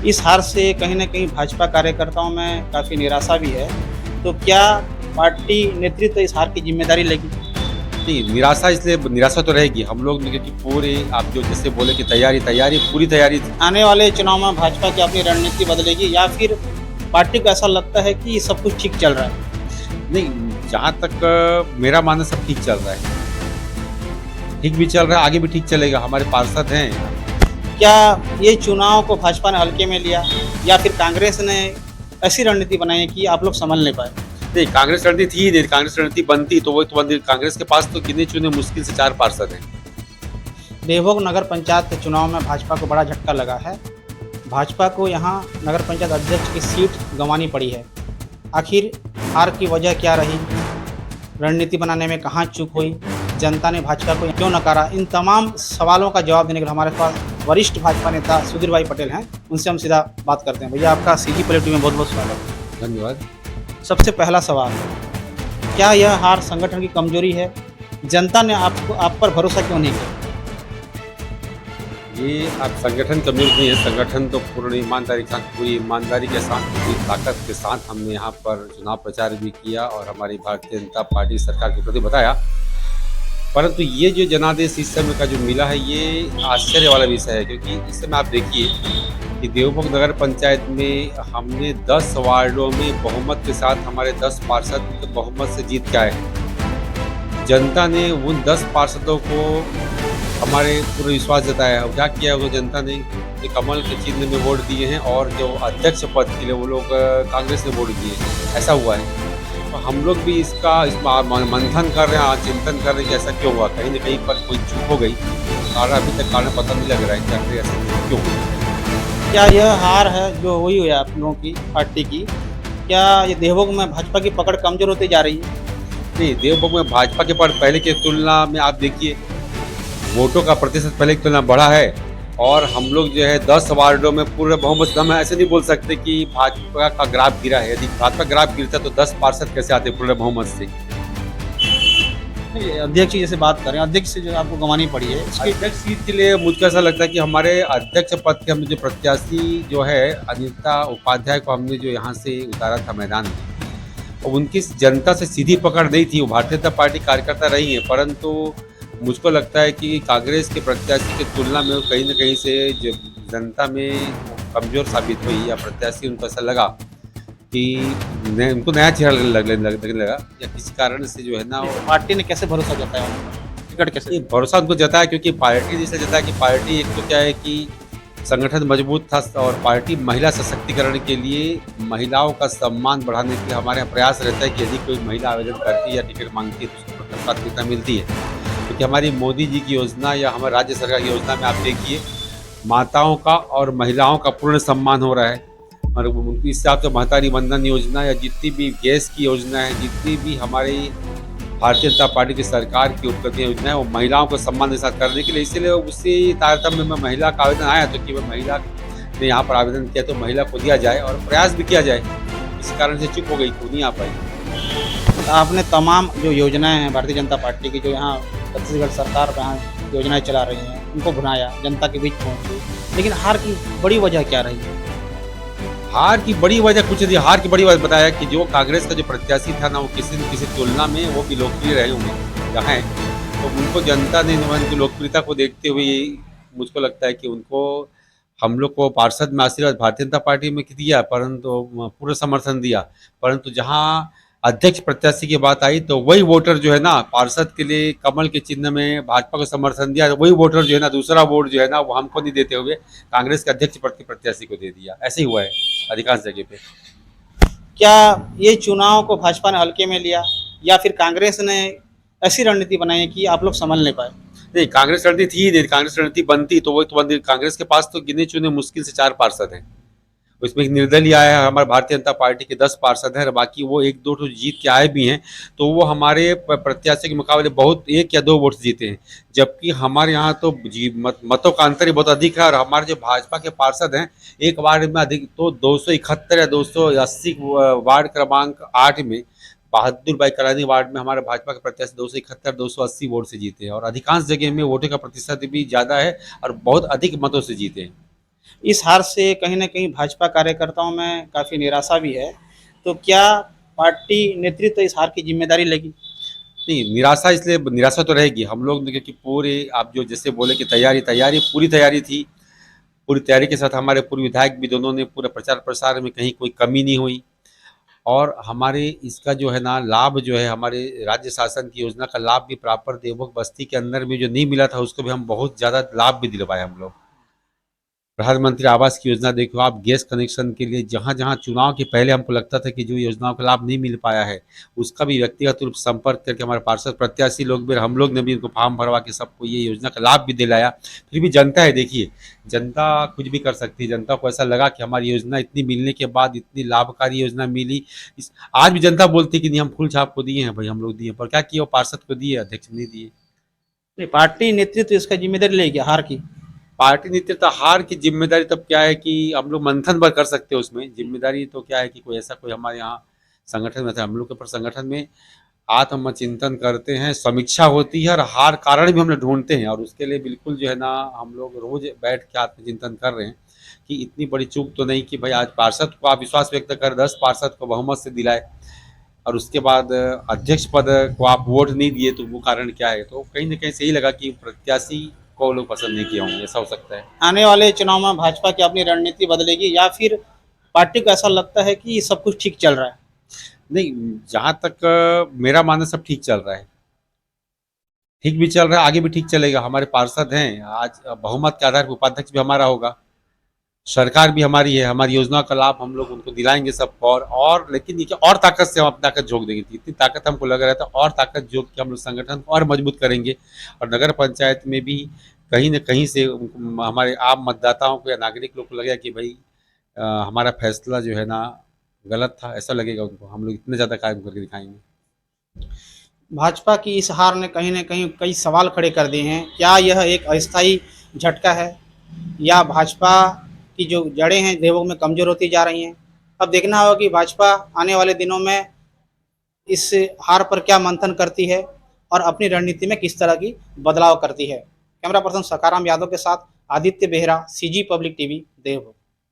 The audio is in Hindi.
इस हार से कहीं न कहीं भाजपा कार्यकर्ताओं में काफ़ी निराशा भी है। तो क्या पार्टी नेतृत्व इस हार की ज़िम्मेदारी लेगी? नहीं, निराशा इसलिए निराशा तो रहेगी। हम लोग ने क्योंकि पूरे आप जो जैसे बोले कि तैयारी पूरी तैयारी थी। आने वाले चुनाव में भाजपा की अपनी रणनीति बदलेगी या फिर पार्टी को ऐसा लगता है कि सब कुछ ठीक चल रहा है? नहीं, जहाँ तक मेरा मानना सब ठीक चल रहा है। ठीक भी चल रहा है, आगे भी ठीक चलेगा। हमारे पार्षद हैं। क्या ये चुनाव को भाजपा ने हल्के में लिया या फिर कांग्रेस ने ऐसी रणनीति बनाई है कि आप लोग संभल नहीं पाए? नहीं, कांग्रेस रणनीति थी ही नहीं। कांग्रेस रणनीति बनती तो वो तो बनती। कांग्रेस के पास तो गिने-चुने मुश्किल से 4 पार्षद हैं। देवभोग नगर पंचायत के चुनाव में भाजपा को बड़ा झटका लगा है। भाजपा को यहाँ नगर पंचायत अध्यक्ष की सीट गंवानी पड़ी है। आखिर हार की वजह क्या रही? रणनीति बनाने में कहाँ चूक हुई? जनता ने भाजपा को क्यों नकारा? इन तमाम सवालों का जवाब देने के लिए हमारे पास वरिष्ठ भाजपा नेता सुधीर भाई पटेल हैं। उनसे हम सीधा बात करते हैं। भैया, आपका सीजी पॉलिटिक्स में बहुत-बहुत स्वागत। धन्यवाद। सबसे पहला सवाल, क्या यह हार संगठन की कमजोरी है? जनता ने आप पर भरोसा क्यों नहीं किया? ये अब संगठन कमजोर नहीं है। संगठन तो पूरी ईमानदारी के साथ, पूरी ताकत के साथ हमने यहाँ पर चुनाव प्रचार भी किया और हमारी भारतीय जनता पार्टी सरकार के प्रति बताया। परंतु ये जो जनादेश इस समय का जो मिला है, ये आश्चर्य वाला विषय है, क्योंकि इस समय आप देखिए कि देवभोग नगर पंचायत में हमने 10 वार्डों में बहुमत के साथ हमारे 10 पार्षद बहुमत से जीत के आए हैं। जनता ने उन 10 पार्षदों को हमारे पूरा विश्वास जताया है। क्या किया वो जनता ने कि कमल के चिन्ह में वोट दिए हैं और जो अध्यक्ष पद के लिए वो लोग कांग्रेस ने वोट दिए हैं। ऐसा हुआ है। तो हम लोग भी इस मंथन कर रहे हैं, चिंतन कर रहे हैं कि ऐसा क्यों हुआ। कहीं ना कहीं पर कोई चूक हो गई। कारण अभी तक कारण पता नहीं लग रहा है कि आखिर ऐसा क्यों हुआ। क्या यह हार है जो हुई है आप लोगों की पार्टी की, क्या ये देवभोग में भाजपा की पकड़ कमजोर होती जा रही है? नहीं, देवभोग में भाजपा के पर पहले की तुलना में आप देखिए वोटों का प्रतिशत पहले की तुलना बढ़ा है। और हम लोग जो है 10 वार्डों में पूरे बहुमत से, हम ऐसे नहीं बोल सकते कि भाजपा का ग्राफ गिरा है। यदि भाजपा ग्राफ गिरता तो 10 पार्षद कैसे आते पूरे बहुमत से। अध्यक्ष जी जैसे बात करें, अध्यक्ष से जो आपको गंवानी पड़ी है इसकी अध्यक्ष सीट के लिए मुझको ऐसा लगता है कि हमारे अध्यक्ष पद के हमने जो प्रत्याशी जो है अनिता उपाध्याय को हमने जो यहाँ से उतारा था मैदान में, और उनकी जनता से सीधी पकड़ नहीं थी। वो भारतीय जनता पार्टी कार्यकर्ता रही है, परंतु मुझको लगता है कि कांग्रेस के प्रत्याशी की तुलना में कहीं न कहीं से जो जनता में कमज़ोर साबित हुई, या प्रत्याशी उनको ऐसा लगा कि उनको नया चेहरा लगने लगा, या किसी कारण से जो है ना वो पार्टी ने कैसे भरोसा जताया उनको? टिकट कैसे? ये भरोसा उनको जताया, क्योंकि पार्टी ने इसलिए जताया कि पार्टी एक तो क्या है कि संगठन मजबूत था, और पार्टी महिला सशक्तिकरण के लिए, महिलाओं का सम्मान बढ़ाने के लिए हमारे यहाँ प्रयास रहता है कि यदि कोई महिला आवेदन करती है या टिकट मांगती है तो उसको प्रथम प्राथमिकता मिलती है। क्योंकि हमारी मोदी जी की योजना या हमारे राज्य सरकार की योजना में आप देखिए माताओं का और महिलाओं का पूर्ण सम्मान हो रहा है। और उनके हिसाब से महतारी वंदन योजना या जितनी भी गैस की योजना है, जितनी भी हमारी भारतीय जनता पार्टी की सरकार की उपलब्धि योजना है, वो महिलाओं को सम्मान के साथ करने के लिए, इसीलिए उसी तारतम्य में महिला का आवेदन आया, तो कि वह महिला ने यहाँ पर आवेदन किया तो महिला को दिया जाए और प्रयास भी किया जाए। इस कारण से चुप हो गई, क्यों नहीं आ पाई। आपने तमाम जो योजनाएं हैं भारतीय जनता पार्टी की, जो यहाँ छत्तीसगढ़ सरकार यहाँ योजनाएं चला रही हैं, उनको भुनाया, जनता के बीच पहुँची, लेकिन हार की बड़ी वजह क्या रही है? हार की बड़ी वजह कुछ नहीं। हार की बड़ी वजह बताया कि जो कांग्रेस का जो प्रत्याशी था ना, वो किसी न किसी तुलना में वो भी लोकप्रिय रहे होंगे जहाँ है, तो उनको जनता ने उनकी लोकप्रियता को देखते हुए मुझको लगता है कि उनको हम लोग को पार्षद में आशीर्वाद भारतीय जनता पार्टी में दिया, परंतु पूरा समर्थन दिया। परंतु जहाँ अध्यक्ष प्रत्याशी की बात आई तो वही वोटर जो है ना, पार्षद के लिए कमल के चिन्ह में भाजपा को समर्थन दिया, तो वही वोटर जो है ना, दूसरा वोट जो है ना, वो हमको नहीं देते हुए कांग्रेस के अध्यक्ष पद के प्रत्याशी को दे दिया। ऐसे ही हुआ है अधिकांश जगह पे। क्या ये चुनाव को भाजपा ने हल्के में लिया या फिर कांग्रेस ने ऐसी रणनीति बनाई है कि आप लोग संभल नहीं पाए? नहीं, कांग्रेस रणनीति थी ही नहीं। कांग्रेस रणनीति बनती तो वो तो बनती। कांग्रेस के पास तो गिने चुने मुश्किल से 4 पार्षद हैं। उसमें एक निर्दलीय आया है, हमारे भारतीय जनता पार्टी के 10 पार्षद हैं, बाकी वो 1-2 तो जीत के आए भी हैं, तो वो हमारे प्रत्याशी के मुकाबले बहुत 1 या 2 वोट से जीते हैं। जबकि हमारे यहाँ तो मतों का अंतर ही बहुत अधिक है, और हमारे जो भाजपा के पार्षद हैं, एक वार्ड में अधिक तो 271 या 280 वार्ड क्रमांक 8 में बहादुर भाई कलानी वार्ड में हमारे भाजपा के प्रत्याशी 271-280 वोट से जीते हैं, और अधिकांश जगह में वोटों का प्रतिशत भी ज़्यादा है और बहुत अधिक मतों से जीते हैं। इस हार से कहीं न कहीं भाजपा कार्यकर्ताओं में काफ़ी निराशा भी है। तो क्या पार्टी नेतृत्व इस हार की ज़िम्मेदारी लेगी? नहीं, निराशा इसलिए निराशा तो रहेगी। हम लोग ने क्योंकि पूरे आप जो जैसे बोले कि तैयारी पूरी तैयारी थी। पूरी तैयारी के साथ हमारे पूर्व विधायक भी दोनों ने पूरे प्रचार-प्रसार में कहीं कोई कमी नहीं हुई और हमारे इसका जो है ना लाभ जो है हमारे राज्य शासन की योजना का लाभ भी प्रॉपर देवभोग बस्ती के अंदर में जो नहीं मिला था उसको भी हम बहुत ज़्यादा लाभ भी दिलवाए हम लोग। प्रधानमंत्री आवास की योजना देखो आप, गैस कनेक्शन के लिए जहाँ-जहाँ चुनाव के पहले हमको लगता था कि जो योजनाओं का लाभ नहीं मिल पाया है, उसका भी व्यक्तिगत रूप से संपर्क करके हमारे पार्षद प्रत्याशी लोग भी और हम लोग ने भी इनको फॉर्म भरवा के सबको ये योजना का लाभ भी दिलाया। फिर भी जनता है देखिए, जनता कुछ भी कर सकती है। जनता को ऐसा लगा कि हमारी योजना इतनी मिलने के बाद इतनी लाभकारी योजना मिली। इस आज भी जनता बोलती है कि नहीं हम फूल छाप को दिए हैं भाई हम लोग दिए, पर क्या किया वो पार्षद को दिए, अध्यक्ष ने नहीं दिए। नहीं, पार्टी नेतृत्व इसका ज़िम्मेदारी लेगी हार की। पार्टी नेतृत्व हार की जिम्मेदारी तब क्या है कि हम लोग मंथन भर कर सकते हैं उसमें। जिम्मेदारी तो क्या है कि कोई ऐसा कोई हमारे यहाँ संगठन में था, हम लोग के ऊपर संगठन में आत्मचिंतन करते हैं, समीक्षा होती है और हार कारण भी हम लोग ढूंढते हैं और उसके लिए बिल्कुल जो है ना हम लोग रोज बैठ के आत्मचिंतन कर रहे हैं कि इतनी बड़ी चूक तो नहीं कि भाई आज पार्षद को आप विश्वास व्यक्त कर 10 पार्षद को बहुमत से दिलाए और उसके बाद अध्यक्ष पद को आप वोट नहीं दिए, तो वो कारण क्या है। तो कहीं ना कहीं से ही लगा कि प्रत्याशी को लोग पसंद नहीं किए होंगे, ऐसा हो सकता है। आने वाले चुनाव में भाजपा की अपनी रणनीति बदलेगी या फिर पार्टी को ऐसा लगता है कि सब कुछ ठीक चल रहा है? नहीं, जहाँ तक मेरा मानना सब ठीक चल रहा है, ठीक भी चल रहा है, आगे भी ठीक चलेगा। हमारे पार्षद हैं, आज बहुमत के आधार पर उपाध्यक्ष भी हमारा होगा, सरकार भी हमारी है, हमारी योजना का लाभ हम लोग उनको दिलाएंगे सबको और लेकिन देखिए और ताकत से हम अपनी ताकत झोंक देंगे। इतनी ताकत हमको लग रहा था और ताकत झोंक के हम लोग संगठन को और मजबूत करेंगे और नगर पंचायत में भी कहीं न कहीं से हमारे आम मतदाताओं को या नागरिक लोग को लगेगा कि भाई हमारा फैसला जो है ना गलत था, ऐसा लगेगा उनको। हम लोग इतने ज़्यादा काम करके दिखाएंगे। भाजपा की इस हार ने कहीं न कहीं कई सवाल खड़े कर दिए हैं। क्या यह एक अस्थायी झटका है या भाजपा की जो जड़ें हैं देवों में कमज़ोर होती जा रही हैं? अब देखना होगा कि भाजपा आने वाले दिनों में इस हार पर क्या मंथन करती है और अपनी रणनीति में किस तरह की बदलाव करती है। कैमरा पर्सन सकाराम यादव के साथ Aditya Behera, CG public TV, Devbhog.